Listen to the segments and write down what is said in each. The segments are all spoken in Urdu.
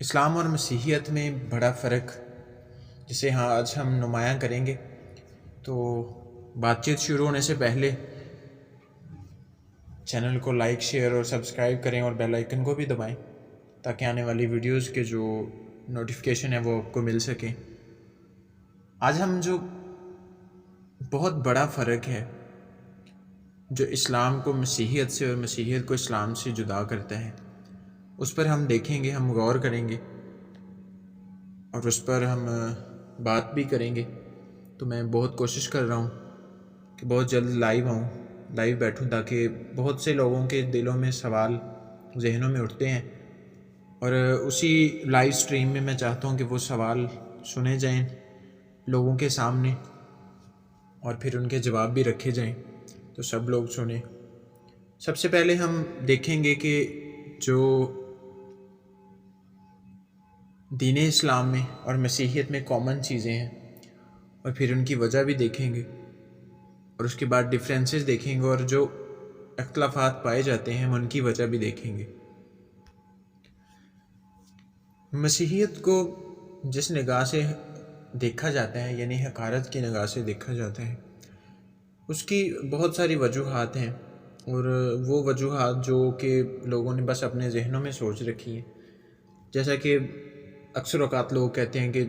اسلام اور مسیحیت میں بڑا فرق جسے آج ہم نمایاں کریں گے۔ تو بات چیت شروع ہونے سے پہلے چینل کو لائک، شیئر اور سبسکرائب کریں اور بیل آئیکن کو بھی دبائیں تاکہ آنے والی ویڈیوز کے جو نوٹیفیکیشن ہے وہ آپ کو مل سکیں۔ آج ہم جو بہت بڑا فرق ہے جو اسلام کو مسیحیت سے اور مسیحیت کو اسلام سے جدا کرتا ہے اس پر ہم دیکھیں گے، ہم غور کریں گے اور اس پر ہم بات بھی کریں گے۔ تو میں بہت کوشش کر رہا ہوں کہ بہت جلد لائیو بیٹھوں تاکہ بہت سے لوگوں کے دلوں میں سوال ذہنوں میں اٹھتے ہیں، اور اسی لائیو سٹریم میں میں چاہتا ہوں کہ وہ سوال سنے جائیں لوگوں کے سامنے اور پھر ان کے جواب بھی رکھے جائیں تو سب لوگ سنیں۔ سب سے پہلے ہم دیکھیں گے کہ جو دین اسلام میں اور مسیحیت میں کامن چیزیں ہیں اور پھر ان کی وجہ بھی دیکھیں گے، اور اس کے بعد ڈفرینسز دیکھیں گے، اور جو اختلافات پائے جاتے ہیں ہم ان کی وجہ بھی دیکھیں گے۔ مسیحیت کو جس نگاہ سے دیکھا جاتا ہے، یعنی حقارت کی نگاہ سے دیکھا جاتا ہے، اس کی بہت ساری وجوہات ہیں، اور وہ وجوہات جو کہ لوگوں نے بس اپنے ذہنوں میں سوچ رکھی ہیں۔ جیسا کہ اکثر اوقات لوگ کہتے ہیں کہ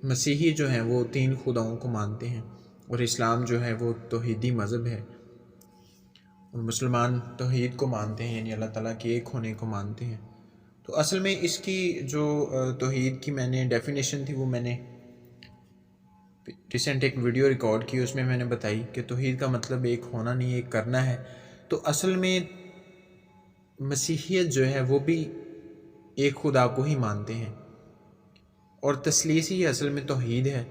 مسیحی جو ہیں وہ 3 خداؤں کو مانتے ہیں، اور اسلام جو ہے وہ توحیدی مذہب ہے، اور مسلمان توحید کو مانتے ہیں، یعنی اللہ تعالیٰ کے ایک ہونے کو مانتے ہیں۔ تو اصل میں اس کی جو توحید کی میں نے ڈیفینیشن تھی وہ میں نے ریسنٹ ایک ویڈیو ریکارڈ کی، اس میں میں نے بتائی کہ توحید کا مطلب ایک ہونا نہیں، ایک کرنا ہے۔ تو اصل میں مسیحیت جو ہے وہ بھی ایک خدا کو ہی مانتے ہیں، اور تثلیث ہی اصل میں توحید ہے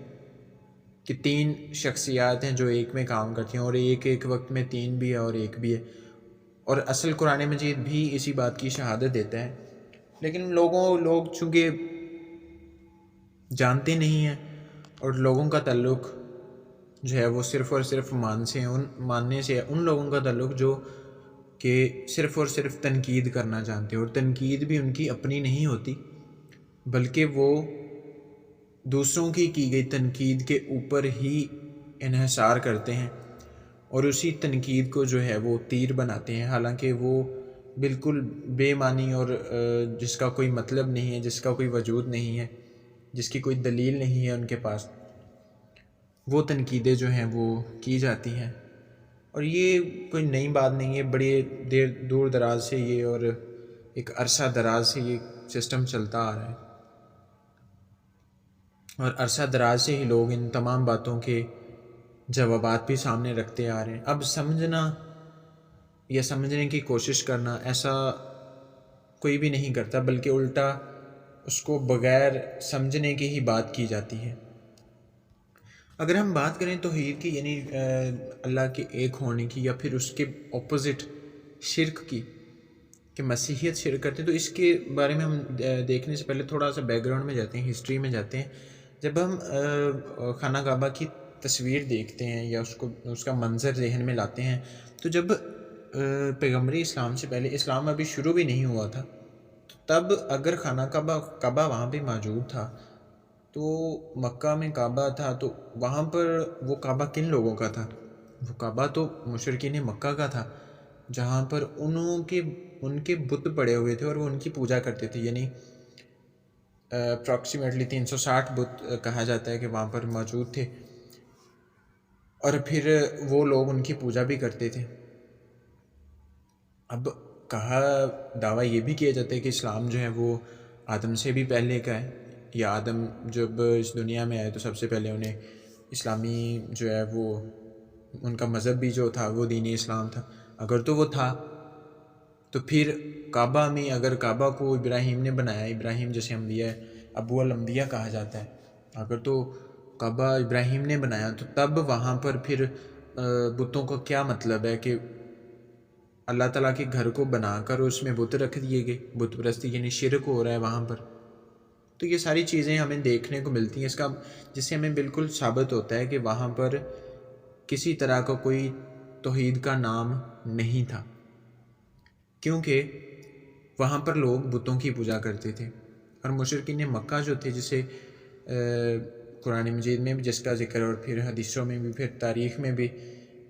کہ 3 شخصیات ہیں جو ایک میں کام کرتی ہیں، اور ایک وقت میں 3 بھی ہے اور ایک بھی ہے، اور اصل قرآن مجید بھی اسی بات کی شہادت دیتا ہے۔ لیکن لوگ چونکہ جانتے نہیں ہیں، اور لوگوں کا تعلق جو ہے وہ صرف اور صرف ماننے سے ہے، ان لوگوں کا تعلق جو کہ صرف اور صرف تنقید کرنا چاہتے ہیں، اور تنقید بھی ان کی اپنی نہیں ہوتی بلکہ وہ دوسروں کی گئی تنقید کے اوپر ہی انحصار کرتے ہیں، اور اسی تنقید کو جو ہے وہ تیر بناتے ہیں، حالانکہ وہ بالکل بے معنی اور جس کا کوئی مطلب نہیں ہے، جس کا کوئی وجود نہیں ہے، جس کی کوئی دلیل نہیں ہے ان کے پاس، وہ تنقیدیں جو ہیں وہ کی جاتی ہیں۔ اور یہ کوئی نئی بات نہیں ہے، بڑے دور دراز سے یہ اور ایک عرصہ دراز سے یہ سسٹم چلتا آ رہا ہے، اور عرصہ دراز سے ہی لوگ ان تمام باتوں کے جوابات بھی سامنے رکھتے آ رہے ہیں۔ اب سمجھنا یا سمجھنے کی کوشش کرنا ایسا کوئی بھی نہیں کرتا، بلکہ الٹا اس کو بغیر سمجھنے کی ہی بات کی جاتی ہے۔ اگر ہم بات کریں توحید کی، یعنی اللہ کے ایک ہونے کی، یا پھر اس کے اپوزٹ شرک کی کہ مسیحیت شرک کرتے، تو اس کے بارے میں ہم دیکھنے سے پہلے تھوڑا سا بیک گراؤنڈ میں جاتے ہیں، ہسٹری میں جاتے ہیں۔ جب ہم خانہ کعبہ کی تصویر دیکھتے ہیں یا اس کا منظر ذہن میں لاتے ہیں، تو جب پیغمبری اسلام سے پہلے اسلام ابھی شروع بھی نہیں ہوا تھا، تو تب اگر خانہ کعبہ وہاں پہ موجود تھا، تو مکہ میں کعبہ تھا، تو وہاں پر وہ کعبہ کن لوگوں کا تھا؟ وہ کعبہ تو مشرکین مکہ کا تھا، جہاں پر ان کے بت پڑے ہوئے تھے اور وہ ان کی پوجا کرتے تھے، یعنی اپروکسیمیٹلی 360 بت کہا جاتا ہے کہ وہاں پر موجود تھے، اور پھر وہ لوگ ان کی پوجا بھی کرتے تھے۔ اب دعویٰ یہ بھی کیا جاتا ہے کہ اسلام جو ہے وہ آدم سے بھی پہلے کا ہے، یا آدم جب اس دنیا میں آئے تو سب سے پہلے انہیں اسلامی جو ہے وہ ان کا مذہب بھی جو تھا وہ دین اسلام تھا۔ اگر تو وہ تھا تو پھر کعبہ میں، اگر کعبہ کو ابراہیم نے بنایا، ابراہیم جیسے انبیاء ابو الانبیاء کہا جاتا ہے، اگر تو کعبہ ابراہیم نے بنایا تو تب وہاں پر پھر بتوں کا کیا مطلب ہے کہ اللہ تعالیٰ کے گھر کو بنا کر اس میں بت رکھ دیے گئے، بت پرستی یعنی شرک ہو رہا ہے وہاں پر۔ تو یہ ساری چیزیں ہمیں دیکھنے کو ملتی ہیں، جس سے ہمیں بالکل ثابت ہوتا ہے کہ وہاں پر کسی طرح کا کوئی توحید کا نام نہیں تھا، کیونکہ وہاں پر لوگ بتوں کی پوجا کرتے تھے۔ اور مشرکین مکہ جو تھے، جسے قرآن مجید میں بھی جس کا ذکر اور پھر حدیثوں میں بھی، پھر تاریخ میں بھی،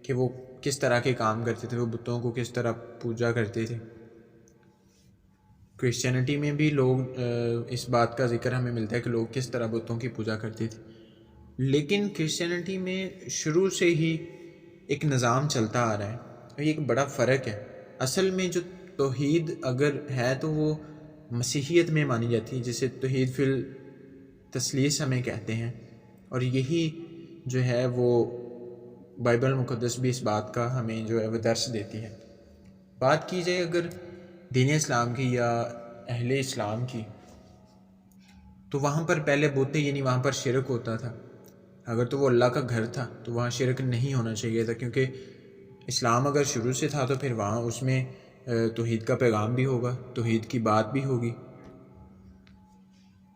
کہ وہ کس طرح کے کام کرتے تھے، وہ بتوں کو کس طرح پوجا کرتے تھے۔ کرسچینٹی میں بھی لوگ اس بات کا ذکر ہمیں ملتا ہے کہ لوگ کس طرح بتوں کی پوجا کرتے تھے۔ لیکن کرسچینٹی میں شروع سے ہی ایک نظام چلتا آ رہا ہے، یہ ایک بڑا فرق ہے۔ اصل میں جو توحید اگر ہے تو وہ مسیحیت میں مانی جاتی ہے، جسے توحید فی التثلیث ہمیں کہتے ہیں، اور یہی جو ہے وہ بائبل مقدس بھی اس بات کا ہمیں جو ہے وہ درس دیتی ہے۔ بات کی جائے اگر دین اسلام کی یا اہل اسلام کی، تو وہاں پر پہلے بوتے، یعنی وہاں پر شرک ہوتا تھا۔ اگر تو وہ اللہ کا گھر تھا تو وہاں شرک نہیں ہونا چاہیے تھا، کیونکہ اسلام اگر شروع سے تھا تو پھر وہاں اس میں توحید کا پیغام بھی ہوگا، توحید کی بات بھی ہوگی۔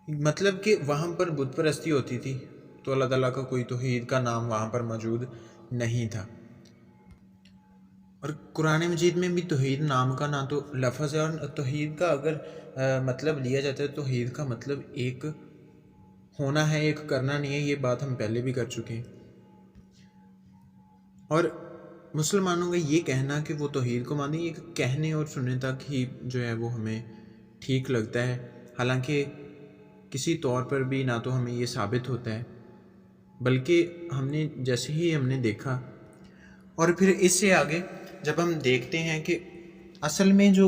مطلب کہ وہاں پر بت پرستی ہوتی تھی تو اللہ تعالیٰ کا کوئی توحید کا نام وہاں پر موجود نہیں تھا۔ اور قرآن مجید میں بھی توحید نام کا نہ تو لفظ ہے، اور توحید کا اگر مطلب لیا جاتا ہے، توحید کا مطلب ایک ہونا ہے، ایک کرنا نہیں ہے۔ یہ بات ہم پہلے بھی کر چکے ہیں۔ اور مسلمانوں کا یہ کہنا کہ وہ توحید کو مانیں، یہ کہنے اور سننے تک ہی جو ہے وہ ہمیں ٹھیک لگتا ہے، حالانکہ کسی طور پر بھی نہ تو ہمیں یہ ثابت ہوتا ہے، بلکہ ہم نے جیسے ہی ہم نے دیکھا، اور پھر اس سے آگے جب ہم دیکھتے ہیں کہ اصل میں جو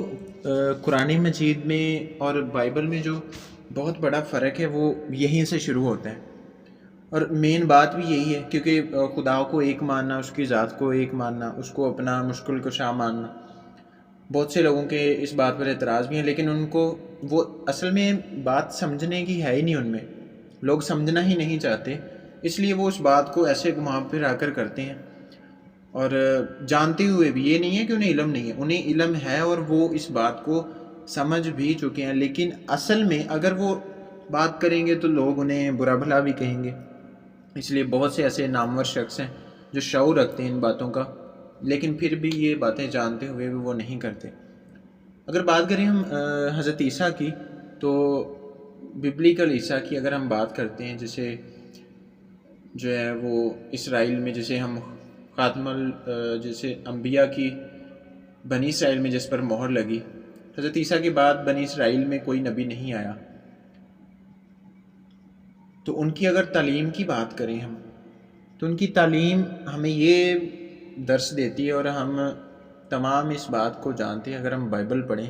قرآن مجید میں اور بائبل میں جو بہت بڑا فرق ہے وہ یہیں سے شروع ہوتا ہے، اور مین بات بھی یہی ہے، کیونکہ خدا کو ایک ماننا، اس کی ذات کو ایک ماننا، اس کو اپنا مشکل کشا ماننا۔ بہت سے لوگوں کے اس بات پر اعتراض بھی ہیں، لیکن ان کو وہ اصل میں بات سمجھنے کی ہے ہی نہیں، ان میں لوگ سمجھنا ہی نہیں چاہتے، اس لیے وہ اس بات کو ایسے گھما پھر آ کر کرتے ہیں، اور جانتے ہوئے بھی یہ نہیں ہے کہ انہیں علم نہیں ہے، انہیں علم ہے اور وہ اس بات کو سمجھ بھی چکے ہیں، لیکن اصل میں اگر وہ بات کریں گے تو لوگ انہیں برا بھلا بھی کہیں گے۔ اس لیے بہت سے ایسے نامور شخص ہیں جو شعور رکھتے ہیں ان باتوں کا، لیکن پھر بھی یہ باتیں جانتے ہوئے بھی وہ نہیں کرتے۔ اگر بات کریں ہم حضرت عیسیٰ کی، تو ببلیکل عیسیٰ کی اگر ہم بات کرتے ہیں، جسے جو ہے وہ اسرائیل میں جسے ہم خاتم جسے انبیاء کی بنی اسرائیل میں جس پر مہر لگی، حضرت عیسیٰ کے بعد بنی اسرائیل میں کوئی نبی نہیں آیا، تو ان کی اگر تعلیم کی بات کریں ہم، تو ان کی تعلیم ہمیں یہ درس دیتی ہے، اور ہم تمام اس بات کو جانتے ہیں۔ اگر ہم بائبل پڑھیں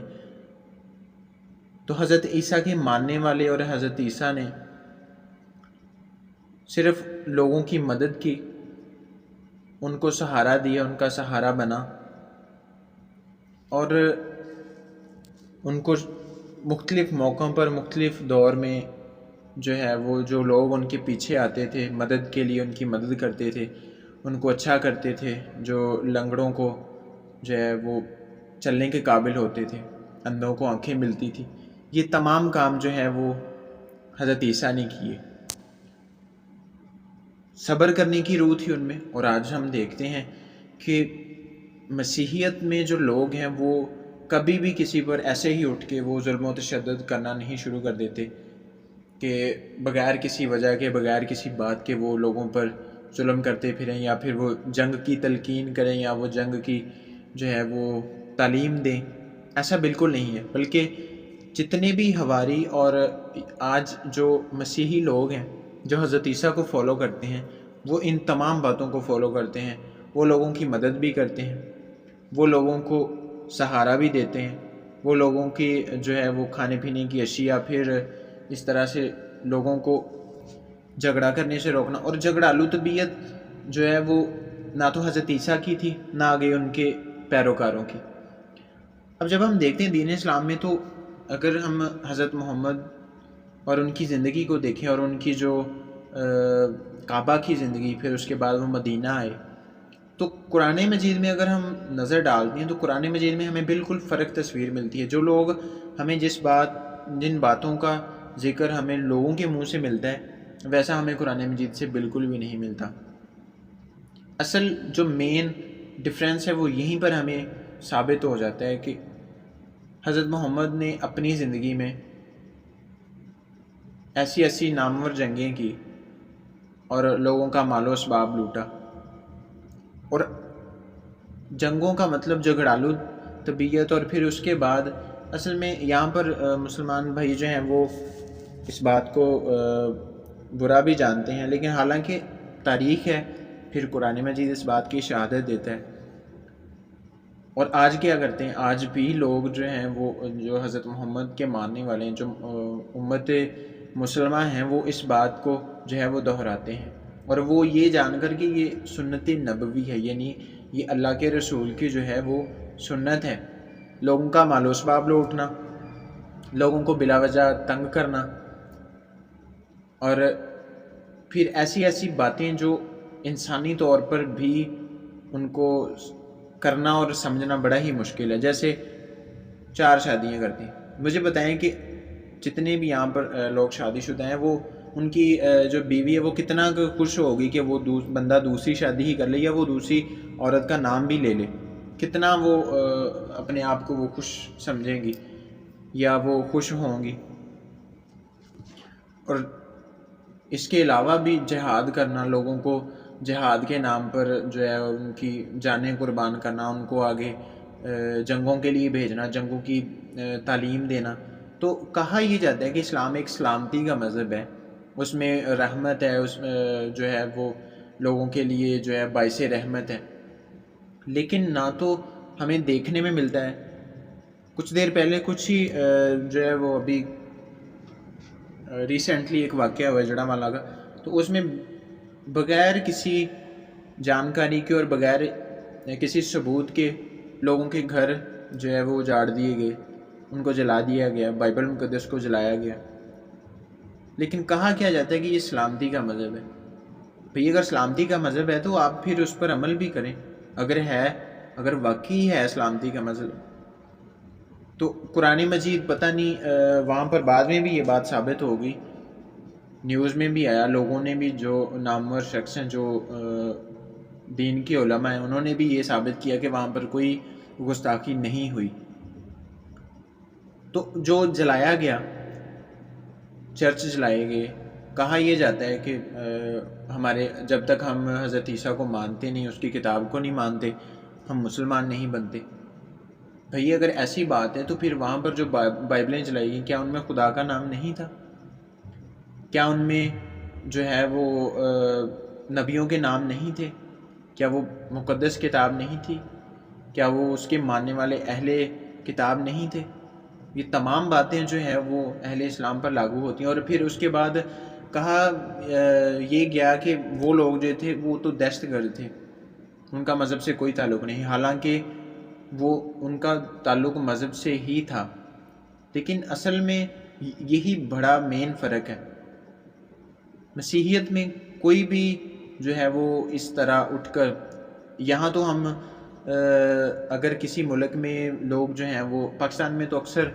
تو حضرت عیسیٰ کے ماننے والے اور حضرت عیسیٰ نے صرف لوگوں کی مدد کی، ان کو سہارا دیا، ان کا سہارا بنا، اور ان کو مختلف موقعوں پر مختلف دور میں جو ہے وہ جو لوگ ان کے پیچھے آتے تھے مدد کے لیے، ان کی مدد کرتے تھے، ان کو اچھا کرتے تھے، جو لنگڑوں کو جو ہے وہ چلنے کے قابل ہوتے تھے، اندھوں کو آنکھیں ملتی تھی، یہ تمام کام جو ہے وہ حضرت عیسیٰ نے کیے۔ صبر کرنے کی روح تھی ان میں، اور آج ہم دیکھتے ہیں کہ مسیحیت میں جو لوگ ہیں وہ کبھی بھی کسی پر ایسے ہی اٹھ کے وہ ظلم و تشدد کرنا نہیں شروع کر دیتے کہ بغیر کسی وجہ کے، بغیر کسی بات کے وہ لوگوں پر ظلم کرتے پھریں، یا پھر وہ جنگ کی تلقین کریں، یا وہ جنگ کی جو ہے وہ تعلیم دیں۔ ایسا بالکل نہیں ہے، بلکہ جتنے بھی حواری اور آج جو مسیحی لوگ ہیں جو حضرت عیسیٰ کو فالو کرتے ہیں، وہ ان تمام باتوں کو فالو کرتے ہیں۔ وہ لوگوں کی مدد بھی کرتے ہیں، وہ لوگوں کو سہارا بھی دیتے ہیں، وہ لوگوں کی جو ہے وہ کھانے پینے کی اشیاء، پھر اس طرح سے لوگوں کو جھگڑا کرنے سے روکنا۔ اور جھگڑالو طبیعت جو ہے وہ نہ تو حضرت عیسیٰ کی تھی، نہ آگے ان کے پیروکاروں کی۔ اب جب ہم دیکھتے ہیں دین اسلام میں، تو اگر ہم حضرت محمد اور ان کی زندگی کو دیکھیں، اور ان کی جو کعبہ کی زندگی، پھر اس کے بعد وہ مدینہ آئے، تو قرآن مجید میں اگر ہم نظر ڈالتے ہیں تو قرآن مجید میں ہمیں بالکل فرق تصویر ملتی ہے۔ جو لوگ ہمیں جن باتوں کا ذکر ہمیں لوگوں کے منہ سے ملتا ہے، ویسا ہمیں قرآن مجید سے بالکل بھی نہیں ملتا۔ اصل جو مین ڈفرینس ہے وہ یہیں پر ہمیں ثابت ہو جاتا ہے کہ حضرت محمد نے اپنی زندگی میں ایسی ایسی نامور جنگیں کی اور لوگوں کا مال و اسباب لوٹا. اور جنگوں کا مطلب جھگڑالو طبیعت. اور پھر اس کے بعد اصل میں یہاں پر مسلمان بھائی جو ہیں وہ اس بات کو برا بھی جانتے ہیں، لیکن حالانکہ تاریخ ہے، پھر قرآن مجید اس بات کی شہادت دیتا ہے. اور آج کیا کرتے ہیں؟ آج بھی لوگ جو ہیں وہ جو حضرت محمد کے ماننے والے ہیں، جو امت مسلمہ ہیں، وہ اس بات کو جو ہے وہ دہراتے ہیں. اور وہ یہ جان کر کہ یہ سنت نبوی ہے، یعنی یہ اللہ کے رسول کی جو ہے وہ سنت ہے. لوگوں کا مال و اسباب لوٹنا، لوگوں کو بلا وجہ تنگ کرنا، اور پھر ایسی ایسی باتیں جو انسانی طور پر بھی ان کو کرنا اور سمجھنا بڑا ہی مشکل ہے. جیسے 4 شادیاں کرتی ہیں. مجھے بتائیں کہ جتنے بھی یہاں پر لوگ شادی شدہ ہیں، وہ ان کی جو بیوی ہے وہ کتنا خوش ہوگی کہ وہ بندہ دوسری شادی ہی کر لے، یا وہ دوسری عورت کا نام بھی لے لے. کتنا وہ اپنے آپ کو وہ خوش سمجھیں گی یا وہ خوش ہوں گی. اور اس کے علاوہ بھی جہاد کرنا، لوگوں کو جہاد کے نام پر جو ہے ان کی جانیں قربان کرنا، ان کو آگے جنگوں کے لیے بھیجنا، جنگوں کی تعلیم دینا. تو کہا یہ جاتا ہے کہ اسلام ایک سلامتی کا مذہب ہے، اس میں رحمت ہے، اس میں جو ہے وہ لوگوں کے لیے جو ہے باعث رحمت ہے. لیکن نہ تو ہمیں دیکھنے میں ملتا ہے. کچھ دیر پہلے کچھ ہی جو ہے وہ ابھی ریسنٹلی ایک واقعہ ہوا ہے جڑا والا کا، تو اس میں بغیر کسی جانکاری کے اور بغیر کسی ثبوت کے لوگوں کے گھر جو ہے وہ اجاڑ دیے گئے، ان کو جلا دیا گیا، بائبل مقدس کو جلایا گیا. لیکن کہا کیا جاتا ہے کہ یہ سلامتی کا مذہب ہے. بھئی اگر سلامتی کا مذہب ہے تو آپ پھر اس پر عمل بھی کریں. اگر واقعی ہے سلامتی کا مذہب، تو قرآن مجید پتہ نہیں وہاں پر بعد میں بھی یہ بات ثابت ہوگی، نیوز میں بھی آیا، لوگوں نے بھی، جو نامور شخص ہیں، جو دین کے علماء ہیں، انہوں نے بھی یہ ثابت کیا کہ وہاں پر کوئی گستاخی نہیں ہوئی. تو جو جلایا گیا، چرچ جلائے گئے، کہا یہ جاتا ہے کہ ہمارے جب تک ہم حضرت عیسیٰ کو مانتے نہیں، اس کی کتاب کو نہیں مانتے، ہم مسلمان نہیں بنتے. بھئی اگر ایسی بات ہے تو پھر وہاں پر جو بائبلیں جلائی گئیں، کیا ان میں خدا کا نام نہیں تھا؟ کیا ان میں جو ہے وہ نبیوں کے نام نہیں تھے؟ کیا وہ مقدس کتاب نہیں تھی؟ کیا وہ اس کے ماننے والے اہل کتاب نہیں تھے؟ یہ تمام باتیں جو ہیں وہ اہل اسلام پر لاگو ہوتی ہیں. اور پھر اس کے بعد کہا یہ گیا کہ وہ لوگ جو تھے وہ تو دہشت گرد تھے، ان کا مذہب سے کوئی تعلق نہیں، حالانکہ وہ ان کا تعلق مذہب سے ہی تھا. لیکن اصل میں یہی بڑا مین فرق ہے. مسیحیت میں کوئی بھی جو ہے وہ اس طرح اٹھ کر، یہاں تو ہم اگر کسی ملک میں لوگ جو ہیں وہ، پاکستان میں تو اکثر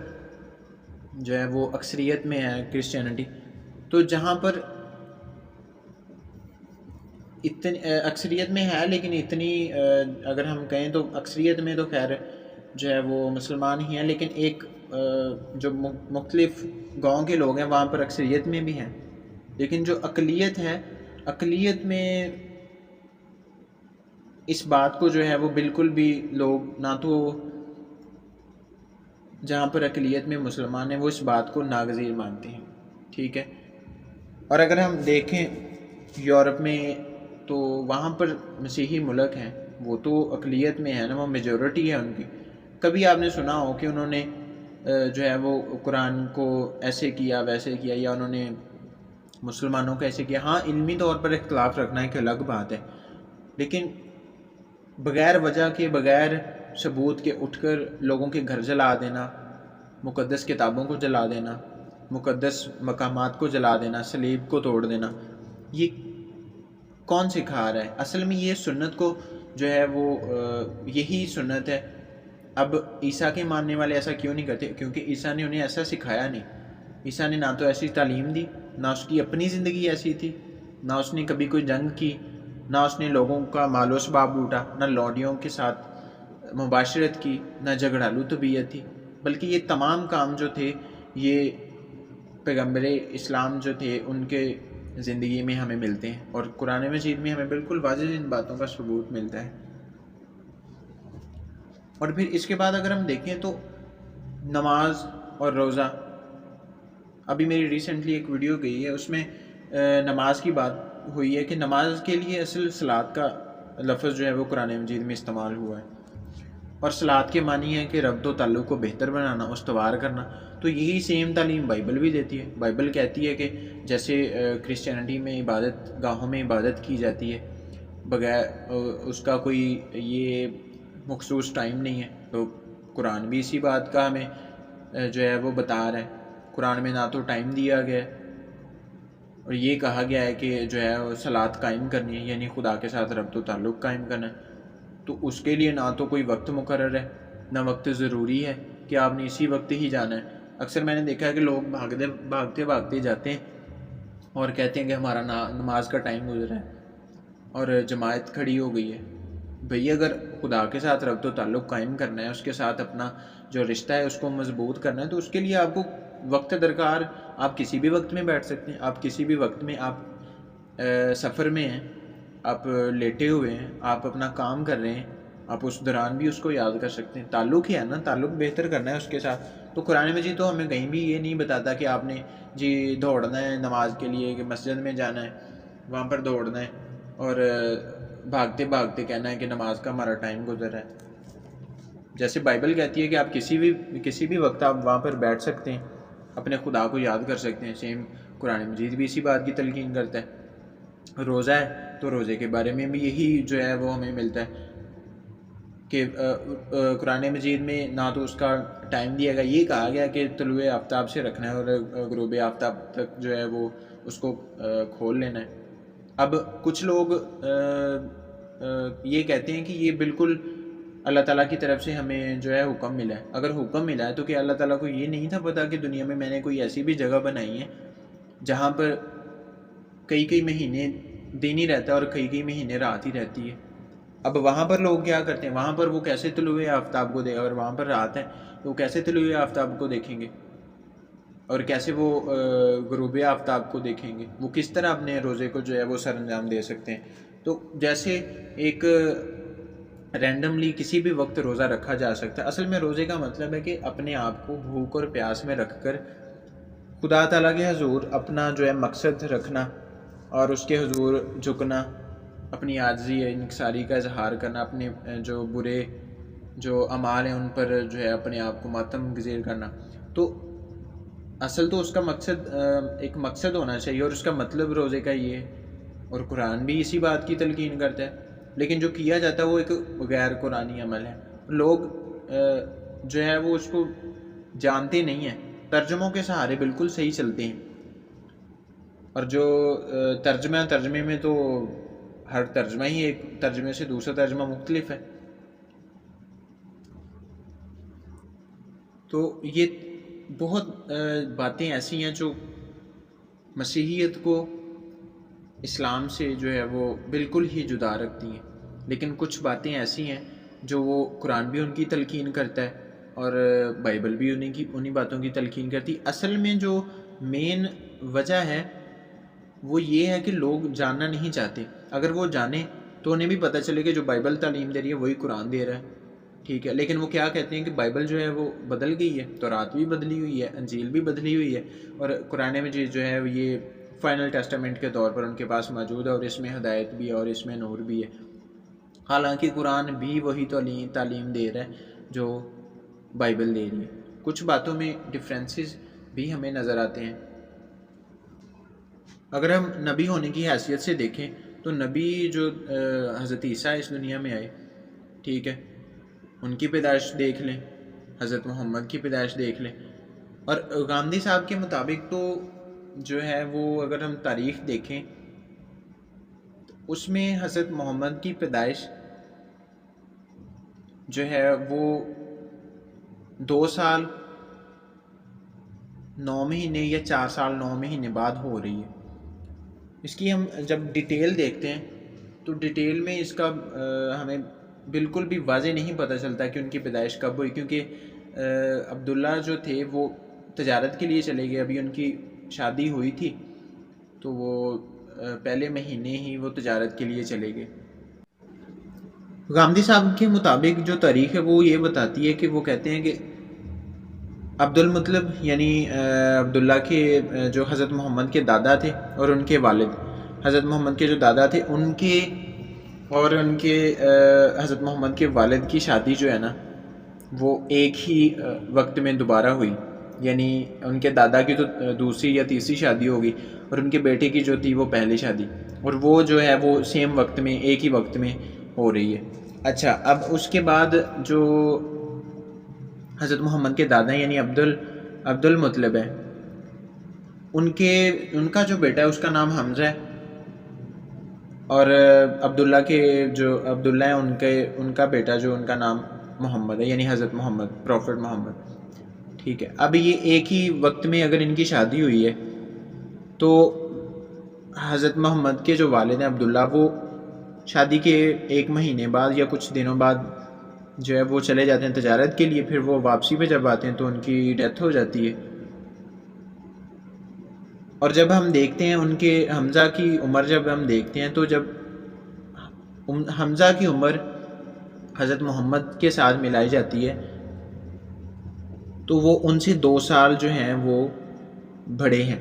جو ہے وہ اکثریت میں ہے کرسچینٹی، تو جہاں پر اکثریت میں ہے، لیکن اتنی اگر ہم کہیں تو اکثریت میں تو خیر جو ہے وہ مسلمان ہی ہیں، لیکن ایک جو مختلف گاؤں کے لوگ ہیں وہاں پر اکثریت میں بھی ہیں. لیکن جو اقلیت ہے، اقلیت میں اس بات کو جو ہے وہ بالکل بھی لوگ، نہ تو جہاں پر اقلیت میں مسلمان ہیں وہ اس بات کو ناگزیر مانتے ہیں. ٹھیک ہے. اور اگر ہم دیکھیں یورپ میں، تو وہاں پر مسیحی ملک ہیں، وہ تو اقلیت میں ہیں نا، وہ میجورٹی ہے ان کی. کبھی آپ نے سنا ہو کہ انہوں نے جو ہے وہ قرآن کو ایسے کیا ویسے کیا، یا انہوں نے مسلمانوں کو ایسے کیا؟ ہاں، علمی طور پر اختلاف رکھنا ایک الگ بات ہے، لیکن بغیر وجہ کے، بغیر ثبوت کے اٹھ کر لوگوں کے گھر جلا دینا، مقدس کتابوں کو جلا دینا، مقدس مقامات کو جلا دینا، صلیب کو توڑ دینا، یہ کون سکھا رہا ہے؟ اصل میں یہ سنت کو جو ہے وہ یہی سنت ہے. اب عیسیٰ کے ماننے والے ایسا کیوں نہیں کرتے؟ کیونکہ عیسیٰ نے انہیں ایسا سکھایا نہیں. عیسیٰ نے نہ تو ایسی تعلیم دی، نہ اس کی اپنی زندگی ایسی تھی، نہ اس نے کبھی کوئی جنگ کی، نہ اس نے لوگوں کا مال و اسباب لوٹا، نہ لونڈیوں کے ساتھ مباشرت کی، نہ جھگڑالو طبیعت تھی. بلکہ یہ تمام کام جو تھے یہ پیغمبر اسلام جو تھے ان کے زندگی میں ہمیں ملتے ہیں، اور قرآن مجید میں ہمیں بالکل واضح ان باتوں کا ثبوت ملتا ہے۔ اور پھر اس کے بعد اگر ہم دیکھیں تو نماز اور روزہ، ابھی میری ریسنٹلی ایک ویڈیو گئی ہے، اس میں نماز کی بات ہوئی ہے کہ نماز کے لیے اصل صلاۃ کا لفظ جو ہے وہ قرآن مجید میں استعمال ہوا ہے، اور صلاۃ کے معنی ہے کہ ربط و تعلق کو بہتر بنانا، استوار کرنا۔ تو یہی سیم تعلیم بائبل بھی دیتی ہے۔ بائبل کہتی ہے کہ جیسے کرسچینٹی میں عبادت گاہوں میں عبادت کی جاتی ہے بغیر اس کا کوئی یہ مخصوص ٹائم نہیں ہے، تو قرآن بھی اسی بات کا ہمیں جو ہے وہ بتا رہا ہے۔ قرآن میں نہ تو ٹائم دیا گیا ہے، اور یہ کہا گیا ہے کہ جو ہے وہ صلاۃ قائم کرنی ہے، یعنی خدا کے ساتھ ربط و تعلق قائم کرنا ہے، تو اس کے لیے نہ تو کوئی وقت مقرر ہے، نہ وقت ضروری ہے کہ آپ نے اسی وقت ہی جانا ہے۔ اکثر میں نے دیکھا ہے کہ لوگ بھاگتے جاتے ہیں اور کہتے ہیں کہ ہمارا نماز کا ٹائم گزرا ہے اور جماعت کھڑی ہو گئی ہے۔ بھئی اگر خدا کے ساتھ ربط و تعلق قائم کرنا ہے، اس کے ساتھ اپنا جو رشتہ ہے اس کو مضبوط کرنا ہے، تو اس کے لیے آپ کو وقت درکار۔ آپ کسی بھی وقت میں بیٹھ سکتے ہیں، آپ کسی بھی وقت میں، آپ سفر میں ہیں، آپ لیٹے ہوئے ہیں، آپ اپنا کام کر رہے ہیں، آپ اس دوران بھی اس کو یاد کر سکتے ہیں۔ تعلق ہی ہے نا، تعلق بہتر کرنا ہے اس کے ساتھ۔ تو قرآن مجید تو ہمیں کہیں بھی یہ نہیں بتاتا کہ آپ نے جی دوڑنا ہے نماز کے لیے، کہ مسجد میں جانا ہے وہاں پر دوڑنا ہے اور بھاگتے بھاگتے کہنا ہے کہ نماز کا ہمارا ٹائم گزر رہا ہے۔ جیسے بائبل کہتی ہے کہ آپ کسی بھی وقت آپ وہاں پر بیٹھ سکتے ہیں، اپنے خدا کو یاد کر سکتے ہیں، سیم قرآن مجید بھی اسی بات کی تلقین کرتا ہے۔ روزہ ہے تو روزے کے بارے میں بھی یہی جو ہے وہ ہمیں ملتا ہے کہ قرآن مجید میں نہ تو اس کا ٹائم دیا گیا، یہ کہا گیا کہ طلوع آفتاب سے رکھنا ہے اور غروب آفتاب تک جو ہے وہ اس کو کھول لینا ہے۔ اب کچھ لوگ یہ کہتے ہیں کہ یہ بالکل اللہ تعالیٰ کی طرف سے ہمیں جو ہے حکم ملا ہے۔ اگر حکم ملا ہے تو کہ اللہ تعالیٰ کو یہ نہیں تھا پتہ کہ دنیا میں نے کوئی ایسی بھی جگہ بنائی ہے جہاں پر کئی مہینے دن ہی رہتا ہے اور کئی مہینے رات ہی رہتی ہے۔ اب وہاں پر لوگ کیا کرتے ہیں، وہاں پر وہ کیسے طلوع آفتاب کو دیکھیں؟ اگر وہاں پر رات ہے تو وہ کیسے طلوع آفتاب کو دیکھیں گے، اور کیسے وہ غروب آفتاب کو دیکھیں گے؟ وہ کس طرح اپنے روزے کو جو ہے وہ سر انجام دے سکتے ہیں؟ تو جیسے ایک رینڈملی کسی بھی وقت روزہ رکھا جا سکتا ہے، اصل میں روزے کا مطلب ہے کہ اپنے آپ کو بھوک اور پیاس میں رکھ کر خدا تعالیٰ کے حضور اپنا جو ہے مقصد رکھنا اور اس کے حضور جھکنا، اپنی عاجزی انکساری کا اظہار کرنا، اپنے جو برے جو اعمال ہیں ان پر جو ہے اپنے آپ کو ماتم گزیر کرنا۔ تو اصل تو اس کا مقصد ایک مقصد ہونا چاہیے، اور اس کا مطلب روزے کا یہ ہے، اور قرآن بھی اسی بات کی تلقین کرتا ہے۔ لیکن جو کیا جاتا ہے وہ ایک غیر قرآنی عمل ہے۔ لوگ جو ہے وہ اس کو جانتے نہیں ہیں، ترجموں کے سہارے بالکل صحیح چلتے ہیں، اور جو ترجمے میں تو ہر ترجمہ ہی ایک ترجمے سے دوسرا ترجمہ مختلف ہے۔ تو یہ بہت باتیں ایسی ہیں جو مسیحیت کو اسلام سے جو ہے وہ بالکل ہی جدا رکھتی ہیں، لیکن کچھ باتیں ایسی ہیں جو وہ قرآن بھی ان کی تلقین کرتا ہے اور بائبل بھی انہی باتوں کی تلقین کرتی۔ اصل میں جو مین وجہ ہے وہ یہ ہے کہ لوگ جاننا نہیں چاہتے۔ اگر وہ جانیں تو انہیں بھی پتہ چلے کہ جو بائبل تعلیم دے رہی ہے وہی قرآن دے رہا ہے، ٹھیک ہے۔ لیکن وہ کیا کہتے ہیں کہ بائبل جو ہے وہ بدل گئی ہے، تورات بھی بدلی ہوئی ہے، انجیل بھی بدلی ہوئی ہے، اور قرآن مجید جو ہے یہ فائنل ٹیسٹامنٹ کے طور پر ان کے پاس موجود ہے، اور اس میں ہدایت بھی ہے اور اس میں نور بھی ہے۔ حالانکہ قرآن بھی وہی تعلیم دے رہا ہے جو بائبل دے رہی ہے۔ کچھ باتوں میں ڈفرینسز بھی ہمیں نظر آتے ہیں۔ اگر ہم نبی ہونے کی حیثیت سے دیکھیں تو نبی جو حضرت عیسیٰ اس دنیا میں آئے، ٹھیک ہے، ان کی پیدائش دیکھ لیں، حضرت محمد کی پیدائش دیکھ لیں، اور گاندھی صاحب کے مطابق تو جو ہے وہ اگر ہم تاریخ دیکھیں تو اس میں حضرت محمد کی پیدائش جو ہے وہ 2 سال 9 مہینے یا 4 سال 9 مہینے بعد ہو رہی ہے۔ اس کی ہم جب ڈیٹیل دیکھتے ہیں تو ڈیٹیل میں اس کا ہمیں بالکل بھی واضح نہیں پتہ چلتا کہ ان کی پیدائش کب ہوئی، کیونکہ عبداللہ جو تھے وہ تجارت کے لیے چلے گئے، ابھی ان کی شادی ہوئی تھی تو وہ پہلے مہینے ہی وہ تجارت کے لیے چلے گئے۔ غامدی صاحب کے مطابق جو تاریخ ہے وہ یہ بتاتی ہے کہ وہ کہتے ہیں کہ عبد المطلب یعنی عبداللہ کے جو حضرت محمد کے دادا تھے اور ان کے والد، حضرت محمد کے جو دادا تھے ان کے اور ان کے حضرت محمد کے والد کی شادی جو ہے نا وہ ایک ہی وقت میں دوبارہ ہوئی، یعنی ان کے دادا کی تو دوسری یا تیسری شادی ہوگی اور ان کے بیٹے کی جو تھی وہ پہلی شادی، اور وہ جو ہے وہ سیم وقت میں ایک ہی وقت میں ہو رہی ہے۔ اچھا، اب اس کے بعد جو حضرت محمد کے دادا یعنی عبد المطلب ہے، ان کا جو بیٹا ہے اس کا نام حمزہ ہے، اور عبداللہ کے جو عبداللہ ہے ان کا بیٹا جو ان کا نام محمد ہے، یعنی حضرت محمد، پروفٹ محمد۔ ٹھیک ہے، اب یہ ایک ہی وقت میں اگر ان کی شادی ہوئی ہے تو حضرت محمد کے جو والد ہیں عبداللہ، وہ شادی کے ایک مہینے بعد یا کچھ دنوں بعد جو ہے وہ چلے جاتے ہیں تجارت کے لیے، پھر وہ واپسی پہ جب آتے ہیں تو ان کی ڈیتھ ہو جاتی ہے۔ اور جب ہم دیکھتے ہیں ان کے حمزہ کی عمر، جب ہم دیکھتے ہیں تو جب حمزہ کی عمر حضرت محمد کے ساتھ ملائی جاتی ہے تو وہ ان سے 2 سال جو ہیں وہ بڑے ہیں۔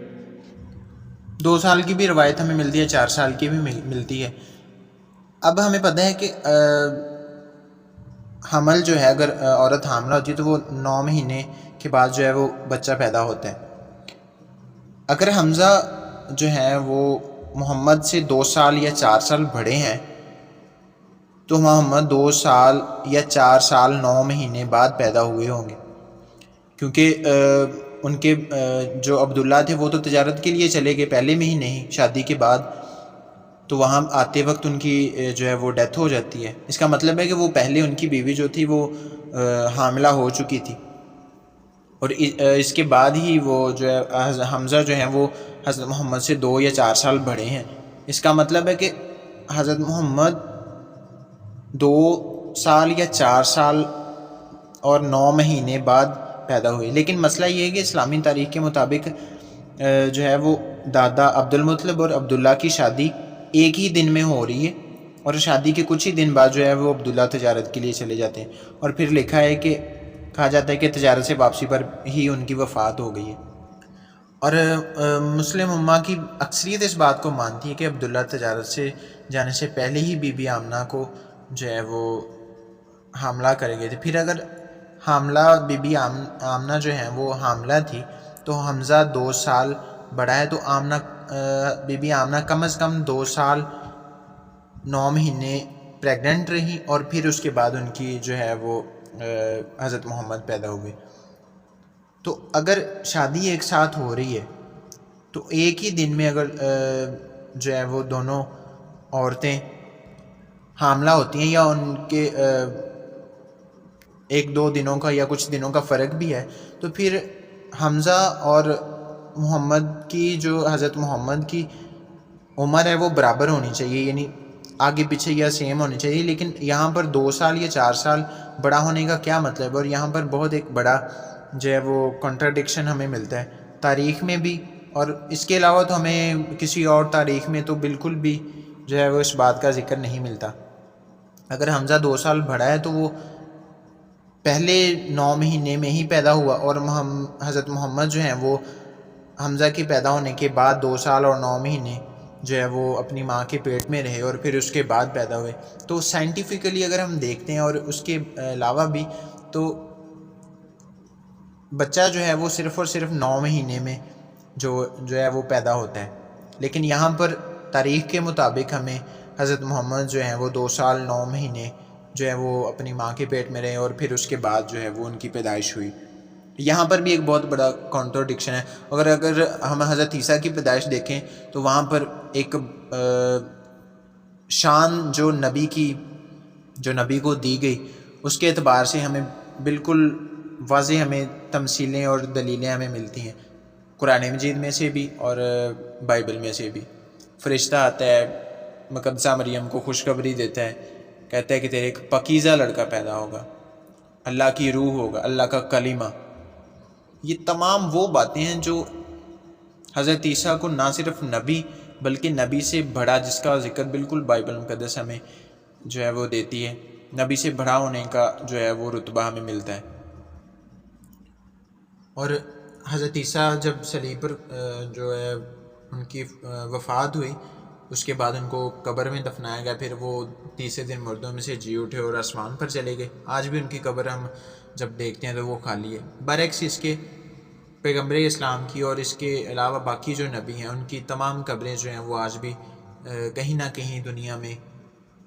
2 سال کی بھی روایت ہمیں ملتی ہے، 4 سال کی بھی ملتی ہے۔ اب ہمیں پتہ ہے کہ حمل جو ہے، اگر عورت حاملہ ہوتی ہے تو وہ 9 مہینے کے بعد جو ہے وہ بچہ پیدا ہوتا ہے۔ اگر حمزہ جو ہے وہ محمد سے 2 سال یا 4 سال بڑے ہیں تو محمد 2 سال یا 4 سال 9 مہینے بعد پیدا ہوئے ہوں گے، کیونکہ ان کے جو عبداللہ تھے وہ تو تجارت کے لیے چلے گئے پہلے مہینے ہی شادی کے بعد، تو وہاں آتے وقت ان کی جو ہے وہ ڈیتھ ہو جاتی ہے۔ اس کا مطلب ہے کہ وہ پہلے ان کی بیوی جو تھی وہ حاملہ ہو چکی تھی، اور اس کے بعد ہی وہ جو ہے حمزہ جو ہیں وہ حضرت محمد سے 2 یا 4 سال بڑے ہیں۔ اس کا مطلب ہے کہ حضرت محمد 2 سال یا 4 سال اور 9 مہینے بعد پیدا ہوئے۔ لیکن مسئلہ یہ ہے کہ اسلامی تاریخ کے مطابق جو ہے وہ دادا عبد المطلب اور عبداللہ کی شادی ایک ہی دن میں ہو رہی ہے، اور شادی کے کچھ ہی دن بعد جو ہے وہ عبداللہ تجارت کے لیے چلے جاتے ہیں، اور پھر لکھا ہے کہ کہا جاتا ہے کہ تجارت سے واپسی پر ہی ان کی وفات ہو گئی ہے۔ اور مسلم امہ کی اکثریت اس بات کو مانتی ہے کہ عبداللہ تجارت سے جانے سے پہلے ہی بی بی آمنہ کو جو ہے وہ حاملہ کرے گئے تھے۔ پھر اگر حاملہ بی بی آمنہ جو ہیں وہ حاملہ تھی تو حمزہ 2 سال بڑا ہے، تو بی بی آمنہ کم از کم 2 سال 9 مہینے پریگننٹ رہی، اور پھر اس کے بعد ان کی جو ہے وہ حضرت محمد پیدا ہوئے۔ تو اگر شادی ایک ساتھ ہو رہی ہے تو ایک ہی دن میں اگر جو ہے وہ دونوں عورتیں حاملہ ہوتی ہیں، یا ان کے 1-2 دنوں کا یا کچھ دنوں کا فرق بھی ہے، تو پھر حمزہ اور محمد کی جو حضرت محمد کی عمر ہے وہ برابر ہونی چاہیے، یعنی آگے پیچھے یا سیم ہونی چاہیے۔ لیکن یہاں پر 2 سال یا 4 سال بڑا ہونے کا کیا مطلب ہے؟ اور یہاں پر بہت ایک بڑا جو ہے وہ کنٹراڈکشن ہمیں ملتا ہے تاریخ میں بھی، اور اس کے علاوہ تو ہمیں کسی اور تاریخ میں تو بالکل بھی جو ہے وہ اس بات کا ذکر نہیں ملتا۔ اگر حمزہ 2 سال بڑا ہے تو وہ پہلے 9 مہینے میں ہی پیدا ہوا، اور حضرت محمد جو ہیں وہ حمزہ کے پیدا ہونے کے بعد 2 سال اور 9 مہینے جو ہے وہ اپنی ماں کے پیٹ میں رہے، اور پھر اس کے بعد پیدا ہوئے۔ تو سائنٹیفکلی اگر ہم دیکھتے ہیں اور اس کے علاوہ بھی، تو بچہ جو ہے وہ صرف اور صرف 9 مہینے میں جو ہے وہ پیدا ہوتا ہے۔ لیکن یہاں پر تاریخ کے مطابق ہمیں حضرت محمد جو ہیں وہ 2 سال 9 مہینے جو ہے وہ اپنی ماں کے پیٹ میں رہے، اور پھر اس کے بعد جو ہے وہ ان کی پیدائش ہوئی۔ یہاں پر بھی ایک بہت بڑا کنٹراڈکشن ہے۔ اگر ہم حضرت عیسیٰ کی پیدائش دیکھیں تو وہاں پر ایک شان جو نبی کو دی گئی، اس کے اعتبار سے ہمیں بالکل واضح ہمیں تمثیلیں اور دلیلیں ہمیں ملتی ہیں، قرآن مجید میں سے بھی اور بائبل میں سے بھی۔ فرشتہ آتا ہے، مقدسہ مریم کو خوشخبری دیتا ہے، کہتا ہے کہ تیرے ایک پاکیزہ لڑکا پیدا ہوگا، اللہ کی روح ہوگا، اللہ کا کلمہ۔ یہ تمام وہ باتیں ہیں جو حضرت عیسیٰ کو نہ صرف نبی بلکہ نبی سے بڑا، جس کا ذکر بالکل بائبل مقدس ہمیں جو ہے وہ دیتی ہے، نبی سے بڑا ہونے کا جو ہے وہ رتبہ ہمیں ملتا ہے۔ اور حضرت عیسیٰ جب صلیب پر جو ہے ان کی وفات ہوئی، اس کے بعد ان کو قبر میں دفنایا گیا، پھر وہ تیسرے دن مردوں میں سے جی اٹھے اور آسمان پر چلے گئے۔ آج بھی ان کی قبر ہم جب دیکھتے ہیں تو وہ خالی ہے۔ برعکس اس کے پیغمبر اسلام کی اور اس کے علاوہ باقی جو نبی ہیں ان کی تمام قبریں جو ہیں وہ آج بھی کہیں نہ کہیں دنیا میں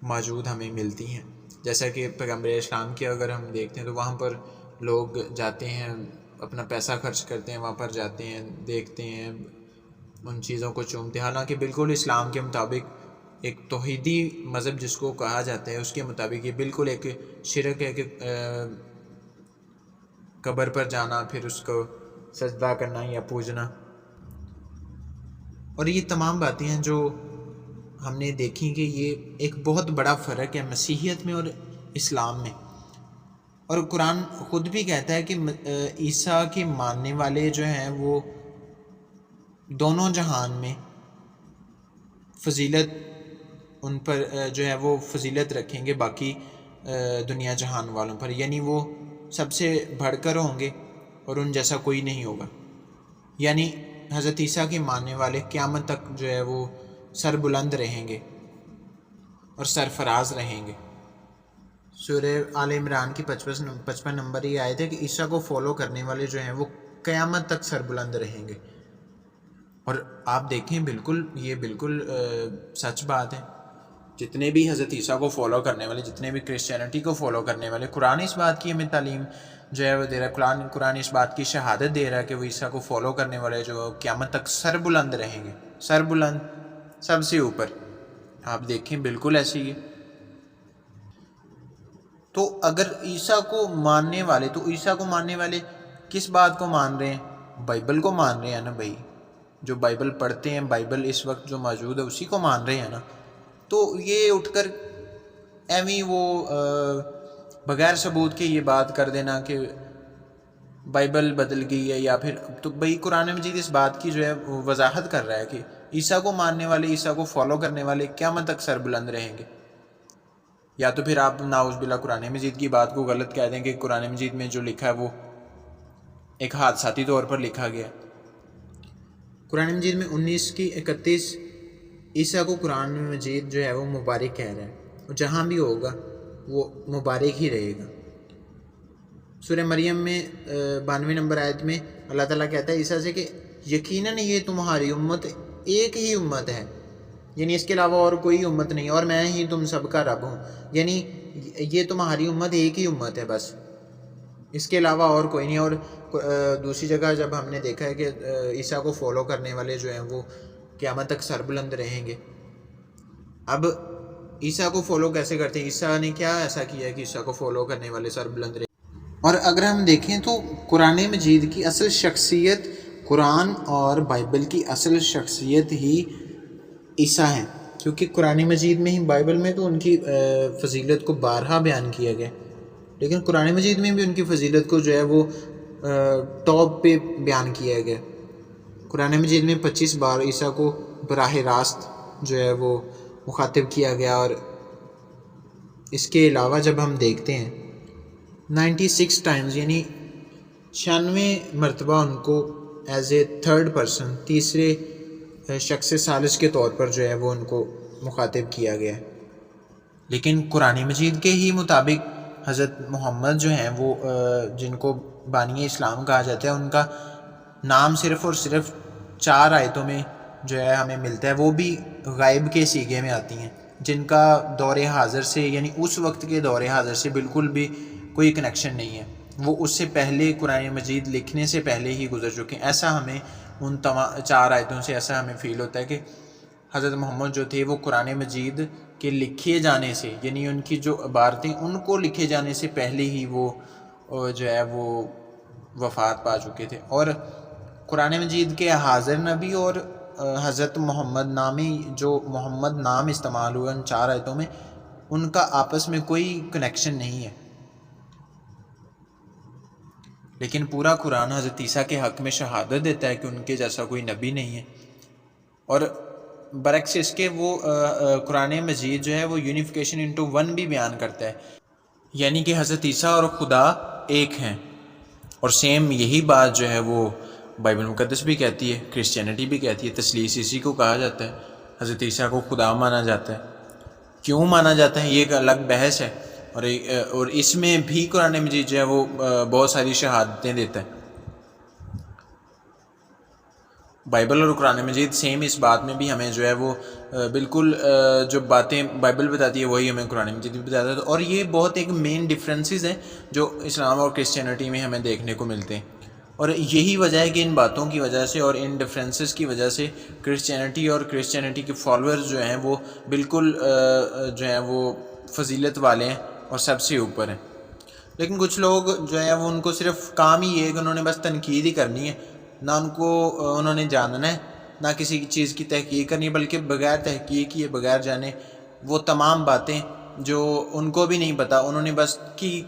موجود ہمیں ملتی ہیں۔ جیسا کہ پیغمبر اسلام کی اگر ہم دیکھتے ہیں تو وہاں پر لوگ جاتے ہیں، اپنا پیسہ خرچ کرتے ہیں، وہاں پر جاتے ہیں، دیکھتے ہیں، ان چیزوں کو چومتے ہیں، حالانکہ بالکل اسلام کے مطابق ایک توحیدی مذہب جس کو کہا جاتا ہے اس کے مطابق یہ بالکل ایک شرک ہے کہ قبر پر جانا، پھر اس کو سجدہ کرنا یا پوجنا۔ اور یہ تمام باتیں ہیں جو ہم نے دیکھی کہ یہ ایک بہت بڑا فرق ہے مسیحیت میں اور اسلام میں۔ اور قرآن خود بھی کہتا ہے کہ عیسیٰ کے ماننے والے جو ہیں وہ دونوں جہان میں فضیلت، ان پر جو ہے وہ فضیلت رکھیں گے باقی دنیا جہان والوں پر، یعنی وہ سب سے بڑھ کر ہوں گے اور ان جیسا کوئی نہیں ہوگا۔ یعنی حضرت عیسیٰ کے ماننے والے قیامت تک جو ہے وہ سر بلند رہیں گے اور سرفراز رہیں گے۔ سورہ آل عمران کی 55 نمبر یہ آیت ہے کہ عیسیٰ کو فالو کرنے والے جو ہیں وہ قیامت تک سر بلند رہیں گے۔ اور آپ دیکھیں یہ بالکل سچ بات ہے۔ جتنے بھی حضرت عیسیٰ کو فالو کرنے والے، جتنے بھی کرسچینٹی کو فالو کرنے والے، قرآن اس بات کی ہمیں تعلیم جو ہے وہ دے رہا ہے، قرآن اس بات کی شہادت دے رہا ہے کہ وہ عیسیٰ کو فالو کرنے والے جو قیامت تک سر بلند رہیں گے، سر بلند، سب سے اوپر۔ آپ دیکھیں بالکل ایسی ہے۔ تو اگر عیسیٰ کو ماننے والے، تو عیسیٰ کو ماننے والے کس بات کو مان رہے ہیں؟ بائبل کو مان رہے ہیں نا بھائی، جو بائبل پڑھتے ہیں، بائبل اس وقت جو موجود ہے اسی کو مان رہے ہیں نا۔ تو یہ اٹھ کر ایویں وہ بغیر ثبوت کے یہ بات کر دینا کہ بائبل بدل گئی ہے، یا پھر تو بھائی قرآن مجید اس بات کی جو ہے وضاحت کر رہا ہے کہ عیسیٰ کو ماننے والے، عیسیٰ کو فالو کرنے والے قیامت تک سر بلند رہیں گے۔ یا تو پھر آپ نعوذ باللہ قرآن مجید کی بات کو غلط کہہ دیں کہ قرآن مجید میں جو لکھا ہے وہ ایک حادثاتی طور پر لکھا گیا۔ قرآن مجید میں 19:31 عیسیٰ کو قرآن مجید جو ہے وہ مبارک کہہ رہا ہے، اور جہاں بھی ہوگا وہ مبارک ہی رہے گا۔ سورہ مریم میں 92 نمبر آیت میں اللہ تعالیٰ کہتا ہے عیسیٰ سے کہ یقیناً یہ تمہاری امت ایک ہی امت ہے، یعنی اس کے علاوہ اور کوئی امت نہیں، اور میں ہی تم سب کا رب ہوں۔ یعنی یہ تمہاری امت ایک ہی امت ہے بس، اس کے علاوہ اور کوئی نہیں۔ اور دوسری جگہ جب ہم نے دیکھا ہے کہ عیسیٰ کو فالو کرنے والے جو ہیں وہ قیامت تک سر بلند رہیں گے۔ اب عیسیٰ کو فالو کیسے کرتے ہیں؟ عیسیٰ نے کیا ایسا کیا ہے کہ عیسیٰ کو فالو کرنے والے سر بلند رہیں؟ اور اگر ہم دیکھیں تو قرآن مجید کی اصل شخصیت، قرآن اور بائبل کی اصل شخصیت ہی عیسیٰ ہیں، کیونکہ قرآن مجید میں ہی، بائبل میں تو ان کی فضیلت کو بارہا بیان کیا گیا، لیکن قرآن مجید میں بھی ان کی فضیلت کو جو ہے وہ ٹاپ پہ بیان کیا گیا۔ قرآن مجید میں 25 بار عیسیٰ کو براہ راست جو ہے وہ مخاطب کیا گیا، اور اس کے علاوہ جب ہم دیکھتے ہیں 96 ٹائمز یعنی 96 مرتبہ ان کو ایز اے تھرڈ پرسن، تیسرے شخص ثالث کے طور پر جو ہے وہ ان کو مخاطب کیا گیا ہے۔ لیکن قرآن مجید کے ہی مطابق حضرت محمد جو ہیں وہ جن کو بانی اسلام کہا جاتا ہے، ان کا نام صرف اور صرف 4 آیتوں میں جو ہے ہمیں ملتا ہے، وہ بھی غائب کے سیغے میں آتی ہیں، جن کا دور حاضر سے، یعنی اس وقت کے دور حاضر سے بالکل بھی کوئی کنیکشن نہیں ہے، وہ اس سے پہلے قرآن مجید لکھنے سے پہلے ہی گزر چکے ہیں۔ ایسا ہمیں ان 4 آیتوں سے ایسا ہمیں فیل ہوتا ہے کہ حضرت محمد جو تھے وہ قرآن مجید کے لکھے جانے سے، یعنی ان کی جو عبارتیں ان کو لکھے جانے سے پہلے ہی وہ جو ہے وہ وفات پا چکے تھے۔ اور قرآن مجید کے حاضر نبی اور حضرت محمد نامی جو محمد نام استعمال ہوا ان 4 آیتوں میں، ان کا آپس میں کوئی کنیکشن نہیں ہے۔ لیکن پورا قرآن حضرت عیسیٰ کے حق میں شہادت دیتا ہے کہ ان کے جیسا کوئی نبی نہیں ہے، اور برعکس اس کے وہ قرآن مجید جو ہے وہ یونیفیکیشن انٹو ون بھی بیان کرتا ہے، یعنی کہ حضرت عیسیٰ اور خدا ایک ہیں، اور سیم یہی بات جو ہے وہ بائبل مقدس بھی کہتی ہے، کرسچینٹی بھی کہتی ہے، تثلیث اسی کو کہا جاتا ہے، حضرت عیسیٰ کو خدا مانا جاتا ہے۔ کیوں مانا جاتا ہے یہ ایک الگ بحث ہے، اور اس میں بھی قرآن مجید جو ہے وہ بہت ساری شہادتیں دیتا ہے۔ بائبل اور قرآن مجید سیم اس بات میں بھی ہمیں جو ہے وہ بالکل جو باتیں بائبل بتاتی ہے وہی ہمیں قرآن مجید بھی بتاتا ہے، اور یہ بہت ایک مین ڈفرینسز ہیں جو اسلام اور کرسچینٹی میں ہمیں دیکھنے کو ملتے ہیں، اور یہی وجہ ہے کہ ان باتوں کی وجہ سے اور ان ڈفرینسز کی وجہ سے کرسچینٹی اور کرسچینٹی کے فالوورز جو ہیں وہ بالکل جو ہیں وہ فضیلت والے ہیں اور سب سے اوپر ہیں۔ لیکن کچھ لوگ جو ہے وہ ان کو صرف کام ہی یہ ہے کہ انہوں نے بس تنقید ہی کرنی ہے، نہ ان کو انہوں نے جاننا ہے، نہ کسی چیز کی تحقیق کرنی ہے، بلکہ بغیر تحقیق کیے بغیر جانے وہ تمام باتیں جو ان کو بھی نہیں پتہ، انہوں نے بس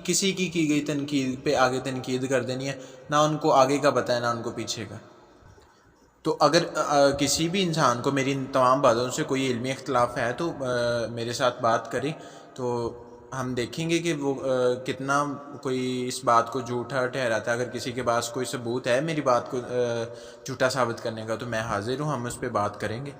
کسی کی گئی تنقید پہ آگے تنقید کر دینی ہے، نہ ان کو آگے کا پتہ ہے نہ ان کو پیچھے کا۔ تو اگر کسی بھی انسان کو میری ان تمام باتوں سے کوئی علمی اختلاف ہے تو میرے ساتھ بات کریں، تو ہم دیکھیں گے کہ وہ کتنا کوئی اس بات کو جھوٹا ٹھہراتا ہے۔ اگر کسی کے پاس کوئی ثبوت ہے میری بات کو جھوٹا ثابت کرنے کا تو میں حاضر ہوں، ہم اس پہ بات کریں گے۔